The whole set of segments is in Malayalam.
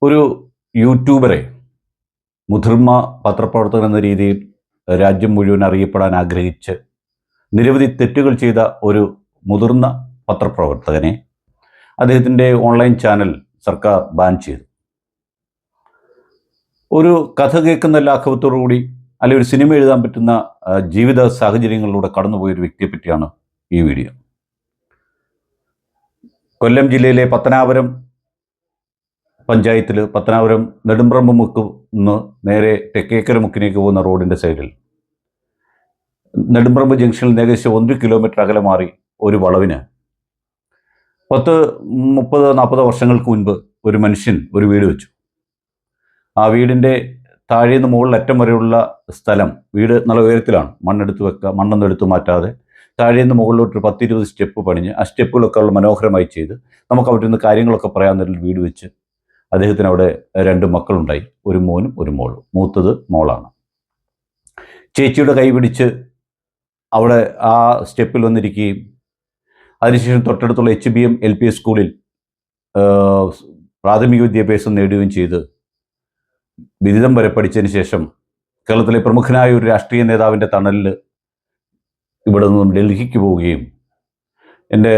ഒരു യൂട്യൂബറെ മുതിർന്ന പത്രപ്രവർത്തകൻ എന്ന രീതിയിൽ രാജ്യം മുഴുവൻ അറിയപ്പെടാൻ ആഗ്രഹിച്ച് നിരവധി തെറ്റുകൾ ചെയ്ത ഒരു മുതിർന്ന പത്രപ്രവർത്തകനെ അദ്ദേഹത്തിൻ്റെ ഓൺലൈൻ ചാനൽ സർക്കാർ ബാൻ ചെയ്തു. ഒരു കഥ കേൾക്കുന്ന ലാഘവത്തോടുകൂടി അല്ലെങ്കിൽ ഒരു സിനിമ എഴുതാൻ പറ്റുന്ന ജീവിത സാഹചര്യങ്ങളിലൂടെ കടന്നുപോയൊരു വ്യക്തിയെ പറ്റിയാണ് ഈ വീഡിയോ. കൊല്ലം ജില്ലയിലെ പത്തനാപുരം പഞ്ചായത്തിൽ പത്തനാപുരം നെടുമ്പ്രമ്പ് മുക്ക് നിന്ന് നേരെ തെക്കേക്കര മുക്കിലേക്ക് പോകുന്ന റോഡിൻ്റെ സൈഡിൽ നെടുമ്പ്രമ്പ് ജംഗ്ഷനിൽ നിന്ന് ഏകദേശം 1 കിലോമീറ്റർ അകലെ മാറി ഒരു വളവിന് 30-40 വർഷങ്ങൾക്ക് മുൻപ് ഒരു മനുഷ്യൻ ഒരു വീട് വെച്ചു. ആ വീടിൻ്റെ താഴെ നിന്ന് മുകളിൽ അറ്റം വരെയുള്ള സ്ഥലം, വീട് നല്ല ഉയരത്തിലാണ്, മണ്ണൊന്നും എടുത്ത് മാറ്റാതെ താഴെ നിന്ന് മുകളിലോട്ട് 10-20 സ്റ്റെപ്പ് പണിഞ്ഞ് ആ സ്റ്റെപ്പുകളൊക്കെ ഉള്ള മനോഹരമായി ചെയ്ത് നമുക്ക് അവിടെ നിന്ന് കാര്യങ്ങളൊക്കെ പറയാവുന്ന വീട് വെച്ച് അദ്ദേഹത്തിന് അവിടെ 2 മക്കളുണ്ടായി, ഒരു മോനും ഒരു മോളും. മൂത്തത് മോളാണ്. ചേച്ചിയുടെ കൈ പിടിച്ച് അവിടെ ആ സ്റ്റെപ്പിൽ വന്നിരിക്കുകയും അതിനുശേഷം തൊട്ടടുത്തുള്ള HBM LP സ്കൂളിൽ പ്രാഥമിക വിദ്യാഭ്യാസം നേടുകയും ചെയ്ത് ബിരുദം വരെ പഠിച്ചതിന് ശേഷം കേരളത്തിലെ പ്രമുഖനായ ഒരു രാഷ്ട്രീയ നേതാവിൻ്റെ തണലിൽ ഇവിടെ നിന്നും ഡൽഹിക്ക് പോവുകയും, എൻ്റെ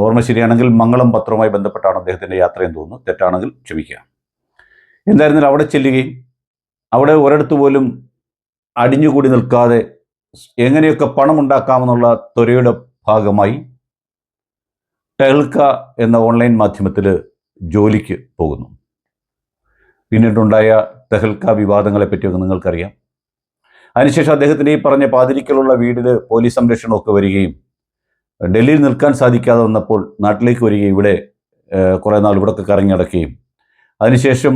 ഓർമ്മ ശരിയാണെങ്കിൽ മംഗളം പത്രവുമായി ബന്ധപ്പെട്ടാണ് അദ്ദേഹത്തിൻ്റെ യാത്രയെന്ന് തോന്നുന്നു, തെറ്റാണെങ്കിൽ ക്ഷമിക്കുക. എന്തായിരുന്നാലും അവിടെ ചെല്ലുകയും അവിടെ ഒരിടത്ത് പോലും അടിഞ്ഞുകൂടി നിൽക്കാതെ എങ്ങനെയൊക്കെ പണമുണ്ടാക്കാമെന്നുള്ള ത്വരയുടെ ഭാഗമായി ടെഹൽക്ക എന്ന ഓൺലൈൻ മാധ്യമത്തിൽ ജോലിക്ക് പോകുന്നു. പിന്നീടുണ്ടായ ടെഹൽക്ക വിവാദങ്ങളെ പറ്റിയൊക്കെ നിങ്ങൾക്കറിയാം. അതിനുശേഷം അദ്ദേഹത്തിൻ്റെ ഈ പറഞ്ഞ പാതിരിക്കലുള്ള വീടിൽ പോലീസ് സംരക്ഷണമൊക്കെ വരികയും ഡൽഹിയിൽ നിൽക്കാൻ സാധിക്കാതെ വന്നപ്പോൾ നാട്ടിലേക്ക് വരികയും ഇവിടെ കുറേ നാൾ ഇവിടെയൊക്കെ കറങ്ങി നടക്കുകയും അതിനുശേഷം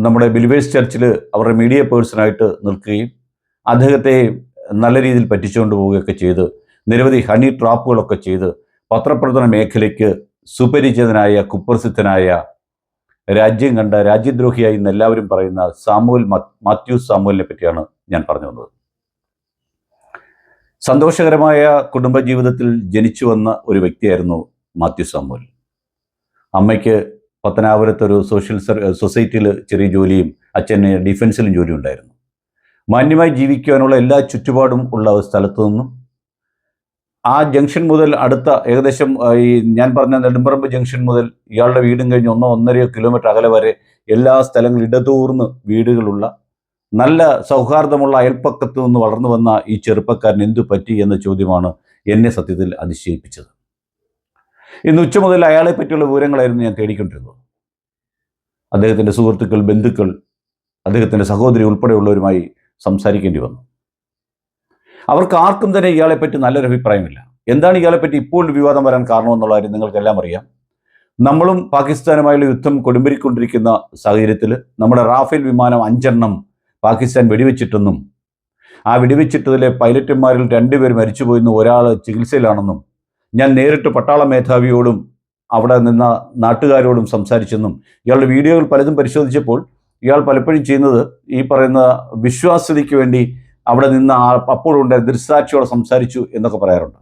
നമ്മുടെ ബിലിവേഴ്സ് ചർച്ചിൽ അവരുടെ മീഡിയ പേഴ്സണായിട്ട് നിൽക്കുകയും അദ്ദേഹത്തെ നല്ല രീതിയിൽ പറ്റിച്ചുകൊണ്ട് പോവുകയൊക്കെ ചെയ്ത് നിരവധി ഹണി ട്രാപ്പുകളൊക്കെ ചെയ്ത് പത്രപ്രവർത്തന മേഖലയ്ക്ക് സുപരിചിതനായ കുപ്രസിദ്ധനായ രാജ്യം കണ്ട രാജ്യദ്രോഹിയായി എന്ന് എല്ലാവരും പറയുന്ന മാത്യൂസ് സാമുവലിനെ പറ്റിയാണ് ഞാൻ പറഞ്ഞു വന്നത്. സന്തോഷകരമായ കുടുംബജീവിതത്തിൽ ജനിച്ചു വന്ന ഒരു വ്യക്തിയായിരുന്നു മാത്യൂസ് സാമുവൽ. അമ്മയ്ക്ക് പത്തനാപുരത്തൊരു സൊസൈറ്റിയിൽ ചെറിയ ജോലിയും അച്ഛന് ഡിഫൻസിലും ജോലി ഉണ്ടായിരുന്നു. മാന്യമായി ജീവിക്കുവാനുള്ള എല്ലാ ചുറ്റുപാടും ഉള്ള ഒരു സ്ഥലത്തു നിന്നും ആ ജംഗ്ഷൻ മുതൽ അടുത്ത ഏകദേശം ഈ ഞാൻ പറഞ്ഞ നെടുമ്പറമ്പ് ജംഗ്ഷൻ മുതൽ ഇയാളുടെ വീടും കഴിഞ്ഞ് 1-1.5 കിലോമീറ്റർ അകലെ വരെ എല്ലാ സ്ഥലങ്ങളും ഇടതൂർന്ന് വീടുകളുള്ള നല്ല സൗഹാർദ്ദമുള്ള അയൽപ്പക്കത്ത് നിന്ന് വളർന്നു വന്ന ഈ ചെറുപ്പക്കാരൻ എന്തു പറ്റി എന്ന ചോദ്യമാണ് എന്നെ സത്യത്തിൽ അതിശയിപ്പിച്ചത്. ഇന്ന് ഉച്ച മുതൽ അയാളെ പറ്റിയുള്ള വിവരങ്ങളായിരുന്നു ഞാൻ തേടിക്കൊണ്ടിരുന്നത്. അദ്ദേഹത്തിൻ്റെ സുഹൃത്തുക്കൾ, ബന്ധുക്കൾ, അദ്ദേഹത്തിൻ്റെ സഹോദരി ഉൾപ്പെടെയുള്ളവരുമായി സംസാരിക്കേണ്ടി വന്നു. അവർക്ക് ആർക്കും തന്നെ ഇയാളെപ്പറ്റി നല്ലൊരു അഭിപ്രായമില്ല. എന്താണ് ഇയാളെപ്പറ്റി ഇപ്പോൾ വിവാദം വരാൻ കാരണമെന്നുള്ള കാര്യം നിങ്ങൾക്കെല്ലാം അറിയാം. നമ്മളും പാകിസ്ഥാനുമായുള്ള യുദ്ധം കൊടുമ്പിരിക്കൊണ്ടിരിക്കുന്ന സാഹചര്യത്തിൽ നമ്മുടെ റാഫേൽ വിമാനം 5 പാകിസ്ഥാൻ വെടിവെച്ചിട്ടെന്നും ആ വെടിവെച്ചിട്ടതിലെ പൈലറ്റുമാരിൽ 2 പേർ മരിച്ചുപോയെന്നും ഒരാൾ ചികിത്സയിലാണെന്നും ഞാൻ നേരിട്ട് പട്ടാള മേധാവിയോടും അവിടെ നിന്ന നാട്ടുകാരോടും സംസാരിച്ചെന്നും ഇയാളുടെ വീഡിയോകൾ പലതും പരിശോധിച്ചപ്പോൾ ഇയാൾ പലപ്പോഴും ചെയ്യുന്നത് ഈ പറയുന്ന വിശ്വാസ്യതയ്ക്ക് വേണ്ടി അവിടെ നിന്ന് അപ്പോഴുണ്ട് ദൃക്സാക്ഷിയോടെ സംസാരിച്ചു എന്നൊക്കെ പറയാറുണ്ട്.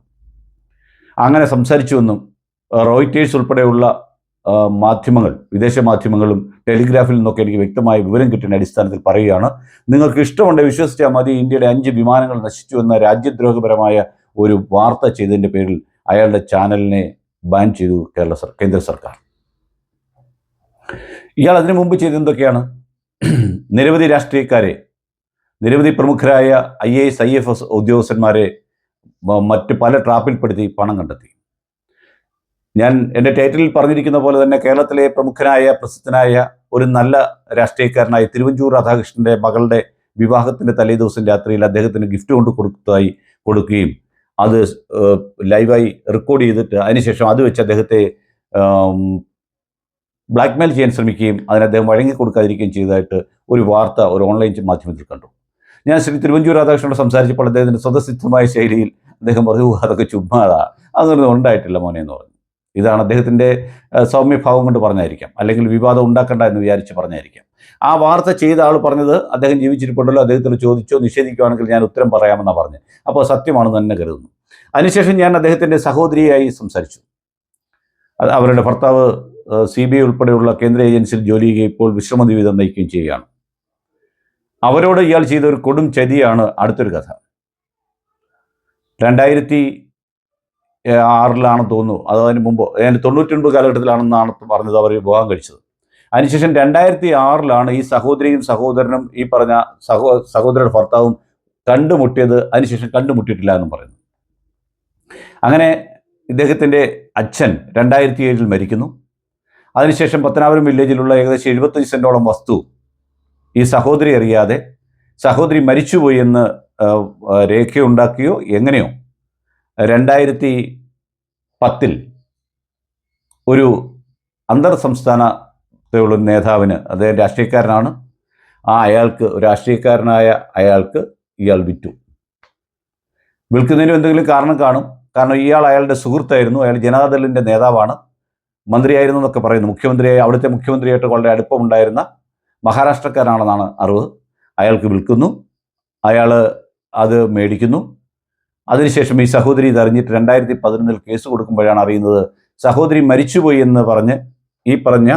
അങ്ങനെ സംസാരിച്ചുവെന്നും റോയിറ്റേഴ്സ് ഉൾപ്പെടെയുള്ള മാധ്യമങ്ങൾ, വിദേശ മാധ്യമങ്ങളും ടെലിഗ്രാഫിൽ നിന്നൊക്കെ എനിക്ക് വ്യക്തമായ വിവരം കിട്ടുന്ന അടിസ്ഥാനത്തിൽ പറയുകയാണ്. നിങ്ങൾക്ക് ഇഷ്ടമുണ്ടെങ്കിൽ വിശ്വസിച്ചാൽ മതി, ഇന്ത്യയുടെ 5 വിമാനങ്ങൾ നശിച്ചു എന്ന രാജ്യദ്രോഹപരമായ ഒരു വാർത്ത ചെയ്തതിൻ്റെ പേരിൽ അയാളുടെ ചാനലിനെ ബാൻ ചെയ്തു കേന്ദ്ര സർക്കാർ. ഇയാൾ അതിനു മുമ്പ് ചെയ്തെന്തൊക്കെയാണ്? നിരവധി രാഷ്ട്രീയക്കാരെ, നിരവധി പ്രമുഖരായ IAS IFS ഉദ്യോഗസ്ഥന്മാരെ മറ്റ് പല ട്രാപ്പിൽപ്പെടുത്തി പണം കണ്ടെത്തി. ഞാൻ എൻ്റെ ടൈറ്റിലിൽ പറഞ്ഞിരിക്കുന്ന പോലെ തന്നെ കേരളത്തിലെ പ്രമുഖനായ പ്രസിദ്ധനായ ഒരു നല്ല രാഷ്ട്രീയക്കാരനായ തിരുവഞ്ചൂർ രാധാകൃഷ്ണൻ്റെ മകളുടെ വിവാഹത്തിൻ്റെ തലേ ദിവസം രാത്രിയിൽ അദ്ദേഹത്തിന് ഗിഫ്റ്റ് കൊണ്ട് കൊടുക്കുകയും അത് ലൈവായി റെക്കോർഡ് ചെയ്തിട്ട് അതിനുശേഷം അത് വെച്ച് അദ്ദേഹത്തെ ബ്ലാക്ക്മെയിൽ ചെയ്യാൻ ശ്രമിക്കുകയും അതിന് അദ്ദേഹം വഴങ്ങിക്കൊടുക്കാതിരിക്കുകയും ചെയ്തതായിട്ട് ഒരു വാർത്ത ഒരു ഓൺലൈൻ മാധ്യമത്തിൽ കണ്ടു. ഞാൻ ശ്രീ തിരുവഞ്ചൂർ രാധാകൃഷ്ണനോട് സംസാരിച്ചപ്പോൾ അദ്ദേഹത്തിൻ്റെ സ്വതസിദ്ധമായ ശൈലിയിൽ അദ്ദേഹം പറഞ്ഞു, അതൊക്കെ ചുമ്മാതാ, അതൊന്നും ഉണ്ടായിട്ടില്ല മോനെ എന്ന് പറഞ്ഞു. ഇതാണ് അദ്ദേഹത്തിൻ്റെ സൗമ്യഭാവം കൊണ്ട് പറഞ്ഞായിരിക്കാം, അല്ലെങ്കിൽ വിവാദം ഉണ്ടാക്കണ്ട എന്ന് വിചാരിച്ച് പറഞ്ഞായിരിക്കാം. ആ വാർത്ത ചെയ്ത ആൾ പറഞ്ഞത് അദ്ദേഹം ജീവിച്ചിരിപ്പുണ്ടല്ലോ, അദ്ദേഹത്തിന് ചോദിച്ചോ നിഷേധിക്കുകയാണെങ്കിൽ ഞാൻ ഉത്തരം പറയാമെന്നാണ് പറഞ്ഞത്. അപ്പോൾ സത്യമാണെന്ന് തന്നെ കരുതുന്നു. അതിനുശേഷം ഞാൻ അദ്ദേഹത്തിൻ്റെ സഹോദരിയായി സംസാരിച്ചു. അവരുടെ ഭർത്താവ് CBI ഉൾപ്പെടെയുള്ള കേന്ദ്ര ഏജൻസിയിൽ ജോലി ചെയ്യുകയും ഇപ്പോൾ വിശ്രമ ജീവിതം നയിക്കുകയും ചെയ്യുകയാണ്. അവരോട് ഇയാൾ ചെയ്ത ഒരു കൊടും ചതിയാണ് അടുത്തൊരു കഥ. 2006 തോന്നുന്നു, അതിന് മുമ്പ് 99 കാലഘട്ടത്തിലാണെന്നാണ് പറഞ്ഞത് അവർ വിവാഹം കഴിച്ചത്. അതിനുശേഷം 2006 ഈ സഹോദരിയും സഹോദരനും ഈ പറഞ്ഞ സഹോദരയുടെ ഭർത്താവും കണ്ടുമുട്ടിയത്. അതിനുശേഷം കണ്ടുമുട്ടിയിട്ടില്ല എന്നും പറയുന്നു. അങ്ങനെ ഇദ്ദേഹത്തിൻ്റെ അച്ഛൻ 2007 മരിക്കുന്നു. അതിനുശേഷം പത്തനാപുരം വില്ലേജിലുള്ള ഏകദേശം 75 സെൻറ്റോളം വസ്തു ഈ സഹോദരി അറിയാതെ സഹോദരി മരിച്ചുപോയി എന്ന് രേഖയുണ്ടാക്കിയോ എങ്ങനെയോ 2010 ഒരു അന്തർ സംസ്ഥാനത്തെയുള്ള നേതാവിന്, അദ്ദേഹം രാഷ്ട്രീയക്കാരനാണ്, രാഷ്ട്രീയക്കാരനായ അയാൾക്ക് ഇയാൾ വിറ്റു. വിൽക്കുന്നതിനും എന്തെങ്കിലും കാരണം കാണും. കാരണം ഇയാൾ അയാളുടെ സുഹൃത്തായിരുന്നു, അയാൾ ജനതാദളിൻ്റെ നേതാവാണ്, മന്ത്രിയായിരുന്നു എന്നൊക്കെ പറയുന്നു. അവിടുത്തെ മുഖ്യമന്ത്രിയായിട്ട് വളരെ അടുപ്പമുണ്ടായിരുന്ന മഹാരാഷ്ട്രക്കാരനാണെന്നാണ് അറിവ്. അയാൾക്ക് വിൽക്കുന്നു, അയാൾ അത് മേടിക്കുന്നു. അതിനുശേഷം ഈ സഹോദരി ഇതറിഞ്ഞിട്ട് 2011 കേസ് കൊടുക്കുമ്പോഴാണ് അറിയുന്നത് സഹോദരി മരിച്ചുപോയി എന്ന് പറഞ്ഞ് ഈ പറഞ്ഞ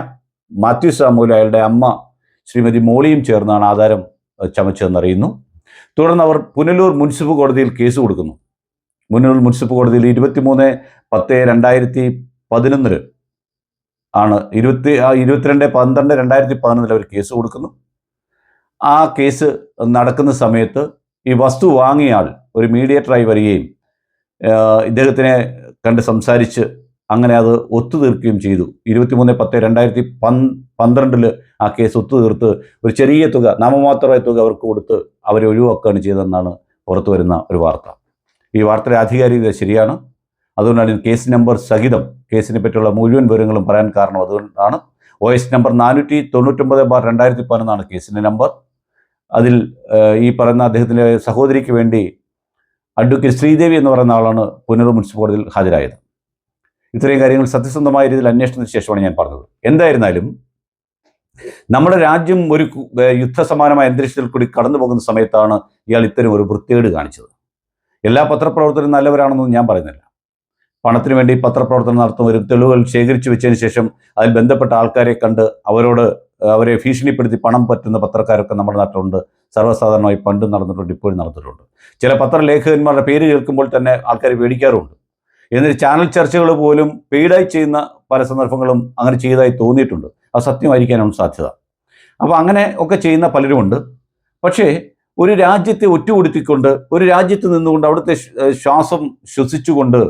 മാത്യു സാമുവൽ അയാളുടെ അമ്മ ശ്രീമതി മോളിയും ചേർന്നാണ് ആധാരം ചമച്ചതെന്നറിയുന്നു. തുടർന്ന് അവർ പുനലൂർ മുനിസിപ്പൽ കോടതിയിൽ കേസ് കൊടുക്കുന്നു. പുനലൂർ മുനിസിപ്പൽ കോടതിയിൽ 23/10/2011 ആണ് 22/12/2011 അവർ കേസ് കൊടുക്കുന്നു. ആ കേസ് നടക്കുന്ന സമയത്ത് ഈ വസ്തു വാങ്ങിയ ആൾ ഒരു മീഡിയേറ്ററായി വരികയും ഇദ്ദേഹത്തിനെ കണ്ട് സംസാരിച്ച് അങ്ങനെ അത് ഒത്തുതീർക്കുകയും ചെയ്തു. 23/10/2012 ആ കേസ് ഒത്തുതീർത്ത് ഒരു ചെറിയ തുക, നാമമാത്രമായ തുക അവർക്ക് കൊടുത്ത് അവരെ ഒഴിവാക്കുകയാണ് ചെയ്തതെന്നാണ് പുറത്തു വരുന്ന ഒരു വാർത്ത. ഈ വാർത്തയുടെ ആധികാരികത ശരിയാണ്. അതുകൊണ്ടാണ് കേസ് നമ്പർ സഹിതം കേസിനെ പറ്റിയുള്ള മുഴുവൻ വിവരങ്ങളും പറയാൻ കാരണം. അതുകൊണ്ടാണ് OS നമ്പർ 499/2011 കേസിൻ്റെ നമ്പർ. അതിൽ ഈ പറയുന്ന അദ്ദേഹത്തിൻ്റെ സഹോദരിക്ക് വേണ്ടി അഡ്വക്കേറ്റ് ശ്രീദേവി എന്ന് പറയുന്ന ആളാണ് പുനലൂർ മുനിസിപ്പൽ കോടതിയിൽ ഹാജരായത്. ഇത്രയും കാര്യങ്ങൾ സത്യസന്ധമായ രീതിയിൽ അന്വേഷണത്തിന് ശേഷമാണ് ഞാൻ പറഞ്ഞത്. എന്തായിരുന്നാലും നമ്മുടെ രാജ്യം ഒരു യുദ്ധസമാനമായ അന്തരീക്ഷത്തിൽ കൂടി കടന്നു പോകുന്ന സമയത്താണ് ഇയാൾ ഇത്തരം ഒരു വൃത്തികേട് കാണിച്ചത്. എല്ലാ പത്രപ്രവർത്തകരും നല്ലവരാണെന്നൊന്നും ഞാൻ പറയുന്നില്ല. പണത്തിന് വേണ്ടി പത്രപ്രവർത്തനം നടത്തുന്നവരും തെളിവുകൾ ശേഖരിച്ചു വെച്ചതിന് ശേഷം അതിൽ ബന്ധപ്പെട്ട ആൾക്കാരെ കണ്ട് അവരെ ഭീഷണിപ്പെടുത്തി പണം പറ്റുന്ന പത്രക്കാരൊക്കെ നമ്മുടെ നാട്ടിലുണ്ട്. സർവ്വസാധാരണമായി പണ്ടും നടന്നിട്ടുണ്ട്, ഇപ്പോഴും നടന്നിട്ടുണ്ട്. ചില പത്രലേഖകന്മാരുടെ പേര് കേൾക്കുമ്പോൾ തന്നെ ആൾക്കാർ പേടിക്കാറുണ്ട്. എന്നിട്ട് ചാനൽ ചർച്ചകൾ പോലും പെയ്ഡായി ചെയ്യുന്ന പല സന്ദർഭങ്ങളും അങ്ങനെ ചെയ്തതായി തോന്നിയിട്ടുണ്ട്. അത് സത്യമായിരിക്കാനാണ് സാധ്യത. അപ്പോൾ അങ്ങനെ ഒക്കെ ചെയ്യുന്ന പലരുമുണ്ട്. പക്ഷേ ഒരു രാജ്യത്തെ ഒറ്റുകൊടുത്തിക്കൊണ്ട്, ഒരു രാജ്യത്ത് നിന്നുകൊണ്ട് അവിടുത്തെ ശ്വാസം ശ്വസിച്ചുകൊണ്ട്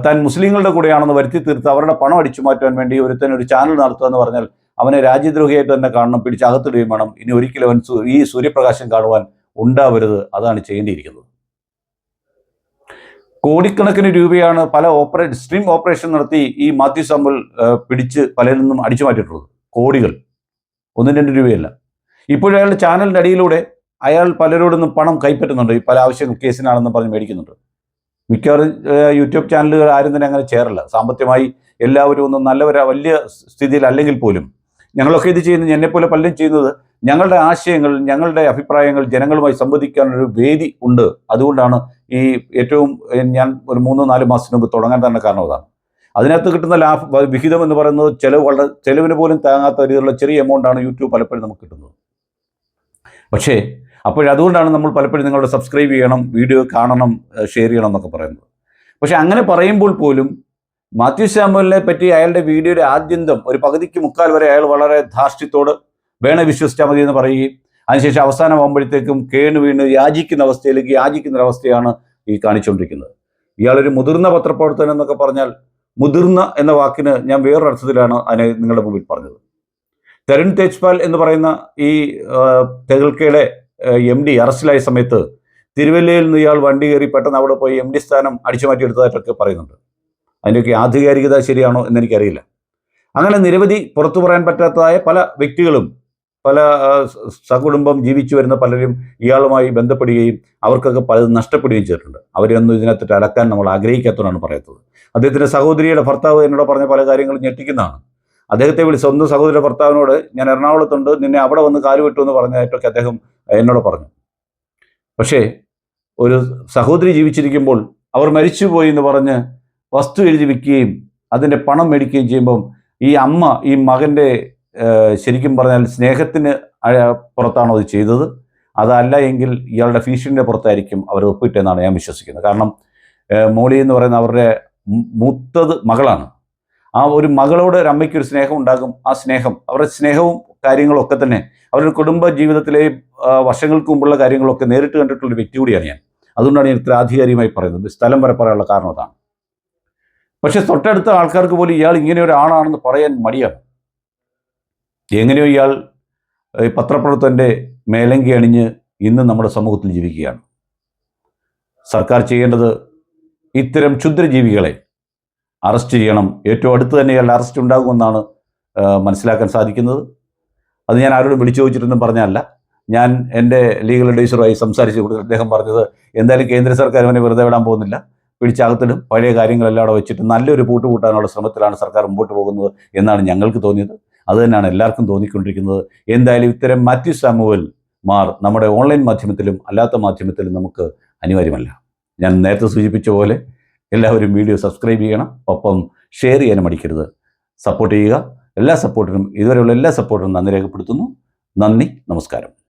താൻ മുസ്ലിങ്ങളുടെ കൂടെയാണെന്ന് വരുത്തി തീർത്ത് അവരുടെ പണം അടിച്ചു മാറ്റാൻ വേണ്ടി ഒരു ചാനൽ നടത്തുക എന്ന് പറഞ്ഞാൽ അവനെ രാജ്യദ്രോഹിയായിട്ട് തന്നെ കാണണം, പിടിച്ചകത്തിടുകയും വേണം. ഇനി ഒരിക്കലും അവൻ ഈ സൂര്യപ്രകാശം കാണുവാൻ ഉണ്ടാവരുത്. അതാണ് ചെയ്യേണ്ടിയിരിക്കുന്നത്. കോടിക്കണക്കിന് രൂപയാണ് പല സ്ട്രീം ഓപ്പറേഷൻ നടത്തി ഈ മാത്യു സാമുവൽ പിടിച്ച് പലരിൽ നിന്നും അടിച്ചു മാറ്റിയിട്ടുള്ളത്. കോടികൾ, 1-2 രൂപയല്ല. ഇപ്പോഴും അയാളുടെ ചാനലിൻ്റെ അടിയിലൂടെ അയാൾ പലരോടും പണം കൈപ്പറ്റുന്നുണ്ട്. ഈ പല ആവശ്യങ്ങൾ കേസിനാണെന്ന് പറഞ്ഞ് മേടിക്കുന്നുണ്ട്. മിക്കവാറും യൂട്യൂബ് ചാനലുകൾ ആരും തന്നെ അങ്ങനെ ചേരില്ല. സാമ്പത്തികമായി എല്ലാവരും ഒന്നും വലിയ സ്ഥിതിയിൽ അല്ലെങ്കിൽ പോലും ഞങ്ങളൊക്കെ ഇത് ചെയ്യുന്നത്, എന്നെപ്പോലെ പലരും ചെയ്യുന്നത്, ഞങ്ങളുടെ ആശയങ്ങൾ, ഞങ്ങളുടെ അഭിപ്രായങ്ങൾ ജനങ്ങളുമായി സംവദിക്കാനൊരു വേദി ഉണ്ട്. അതുകൊണ്ടാണ് ഈ ഞാൻ ഒരു 3-4 മാസത്തിന് മുമ്പ് തുടങ്ങാൻ തന്നെ കാരണം അതാണ്. അതിനകത്ത് കിട്ടുന്ന വിഹിതം എന്ന് പറയുന്നത് ചെലവിന് പോലും താങ്ങാത്ത രീതിയിലുള്ള ചെറിയ എമൗണ്ടാണ് യൂട്യൂബ് പലപ്പോഴും നമുക്ക് കിട്ടുന്നത്. പക്ഷേ അതുകൊണ്ടാണ് നമ്മൾ പലപ്പോഴും നിങ്ങളുടെ സബ്സ്ക്രൈബ് ചെയ്യണം, വീഡിയോ കാണണം, ഷെയർ ചെയ്യണം എന്നൊക്കെ പറയുന്നത്. പക്ഷെ അങ്ങനെ പറയുമ്പോൾ പോലും മാത്യു സാമുവലിനെ പറ്റി അയാളുടെ വീഡിയോയുടെ ആദ്യന്തം ഒരു പകുതിക്ക് മുക്കാൽ വരെ അയാൾ വളരെ ധാർഷ്ട്യത്തോട് വേണ വിശ്വസിച്ചാൽ മതി എന്ന് പറയുകയും അതിനുശേഷം അവസാനമാകുമ്പോഴത്തേക്കും വീണ് യാചിക്കുന്ന അവസ്ഥയാണ് ഈ കാണിച്ചുകൊണ്ടിരിക്കുന്നത്. ഇയാളൊരു മുതിർന്ന പത്രപ്രവർത്തകൻ എന്നൊക്കെ പറഞ്ഞാൽ, മുതിർന്ന എന്ന വാക്കിന് ഞാൻ വേറൊരു അർത്ഥത്തിലാണ് അതിനെ നിങ്ങളുടെ മുമ്പിൽ പറഞ്ഞത്. തരുൺ തേജ്പാൽ എന്ന് പറയുന്ന ഈ തെഗൽക്കയുടെ MD അറസ്റ്റിലായ സമയത്ത് തിരുവല്ലയിൽ നിന്ന് ഇയാൾ വണ്ടി കയറി പെട്ടെന്ന് അവിടെ പോയി MD സ്ഥാനം അടിച്ചു മാറ്റിയെടുത്തതായിട്ടൊക്കെ പറയുന്നുണ്ട്. അതിൻ്റെയൊക്കെ ആധികാരികത ശരിയാണോ എന്നെനിക്കറിയില്ല. അങ്ങനെ നിരവധി പുറത്തു പറയാൻ പറ്റാത്തതായ പല വ്യക്തികളും, പല സകുടുംബം ജീവിച്ചു വരുന്ന പലരും ഇയാളുമായി ബന്ധപ്പെടുകയും അവർക്കൊക്കെ പലതും നഷ്ടപ്പെടുകയും ചെയ്തിട്ടുണ്ട്. അവരെയൊന്നും ഇതിനകത്തിട്ട് അലക്കാൻ നമ്മൾ ആഗ്രഹിക്കാത്തതാണ് പറയുന്നത്. അദ്ദേഹത്തിൻ്റെ സഹോദരിയുടെ ഭർത്താവ് എന്നോട് പറഞ്ഞ പല കാര്യങ്ങളും ഞെട്ടിക്കുന്നതാണ്. അദ്ദേഹത്തെ സ്വന്തം സഹോദരിയുടെ ഭർത്താവിനോട് ഞാൻ എറണാകുളത്തുണ്ട്, നിന്നെ അവിടെ വന്ന് കാലുവെട്ടു എന്ന് പറഞ്ഞതായിട്ടൊക്കെ അദ്ദേഹം എന്നോട് പറഞ്ഞു. പക്ഷേ ഒരു സഹോദരി ജീവിച്ചിരിക്കുമ്പോൾ അവർ മരിച്ചുപോയി എന്ന് പറഞ്ഞ് വസ്തു എഴുതി വിൽക്കുകയും അതിൻ്റെ പണം മേടിക്കുകയും ചെയ്യുമ്പം ഈ അമ്മ ഈ മകൻ്റെ ശരിക്കും പറഞ്ഞാൽ സ്നേഹത്തിന് പുറത്താണോ അത് ചെയ്തത്, അതല്ല എങ്കിൽ ഇയാളുടെ ഭീഷണിയുടെ പുറത്തായിരിക്കും അവർ ഒപ്പിട്ടെന്നാണ് ഞാൻ വിശ്വസിക്കുന്നത്. കാരണം മോളി എന്ന് പറയുന്ന അവരുടെ മൂത്തത് മകളാണ്. ആ ഒരു മകളോട് ഒരു അമ്മയ്ക്കൊരു സ്നേഹം ഉണ്ടാകും. ആ സ്നേഹം, അവരുടെ സ്നേഹവും കാര്യങ്ങളൊക്കെ തന്നെ അവരുടെ കുടുംബ ജീവിതത്തിലെ വർഷങ്ങൾക്ക് മുമ്പുള്ള കാര്യങ്ങളൊക്കെ നേരിട്ട് കണ്ടിട്ടുള്ളൊരു വ്യക്തി കൂടിയാണ് ഞാൻ. അതുകൊണ്ടാണ് ഞാൻ ഇത്ര ആധികാരികമായി പറയുന്നത്. സ്ഥലം വരെ പറയാനുള്ള കാരണം അതാണ്. പക്ഷെ തൊട്ടടുത്ത ആൾക്കാർക്ക് പോലും ഇയാൾ ഇങ്ങനെ ഒരാളാണെന്ന് പറയാൻ മടിയാണ്. എങ്ങനെയോ ഇയാൾ പത്രപ്രവർത്തകൻ്റെ മേലങ്കി അണിഞ്ഞ് ഇന്ന് നമ്മുടെ സമൂഹത്തിൽ ജീവിക്കുകയാണ്. സർക്കാർ ചെയ്യേണ്ടത് ഇത്തരം ക്ഷുദ്രജീവികളെ അറസ്റ്റ് ചെയ്യണം. ഏറ്റവും അടുത്ത് തന്നെ ഇയാളുടെ അറസ്റ്റ് ഉണ്ടാകുമെന്നാണ് മനസ്സിലാക്കാൻ സാധിക്കുന്നത്. അത് ഞാൻ ആരോടും വിളിച്ചു ചോദിച്ചിട്ടൊന്നും പറഞ്ഞല്ല. ഞാൻ എൻ്റെ ലീഗൽ അഡ്വൈസറുമായി സംസാരിച്ച് കൊടുത്ത് അദ്ദേഹം പറഞ്ഞത് എന്തായാലും കേന്ദ്ര സർക്കാർ അവനെ വെറുതെ വിടാൻ പോകുന്നില്ല, പിടിച്ചകത്തിടും, പഴയ കാര്യങ്ങളെല്ലാം അവിടെ വെച്ചിട്ട് നല്ലൊരു കൂട്ടുകൂട്ടാനുള്ള ശ്രമത്തിലാണ് സർക്കാർ മുമ്പോട്ട് പോകുന്നത് എന്നാണ് ഞങ്ങൾക്ക് തോന്നിയത്. അത് തന്നെയാണ് എല്ലാവർക്കും തോന്നിക്കൊണ്ടിരിക്കുന്നത്. എന്തായാലും ഇത്തരം മാത്യു സാമുവൽ മാർ നമ്മുടെ ഓൺലൈൻ മാധ്യമത്തിലും അല്ലാത്ത മാധ്യമത്തിലും നമുക്ക് അനിവാര്യമല്ല. ഞാൻ നേരത്തെ സൂചിപ്പിച്ച പോലെ എല്ലാവരും വീഡിയോ സബ്സ്ക്രൈബ് ചെയ്യണം, ഒപ്പം ഷെയർ ചെയ്യാനും മടിക്കരുത്. സപ്പോർട്ട് ചെയ്യുക. എല്ലാ സപ്പോർട്ടിനും, ഇതുവരെയുള്ള എല്ലാ സപ്പോർട്ടിനും നന്ദി രേഖപ്പെടുത്തുന്നു. നന്ദി, നമസ്കാരം.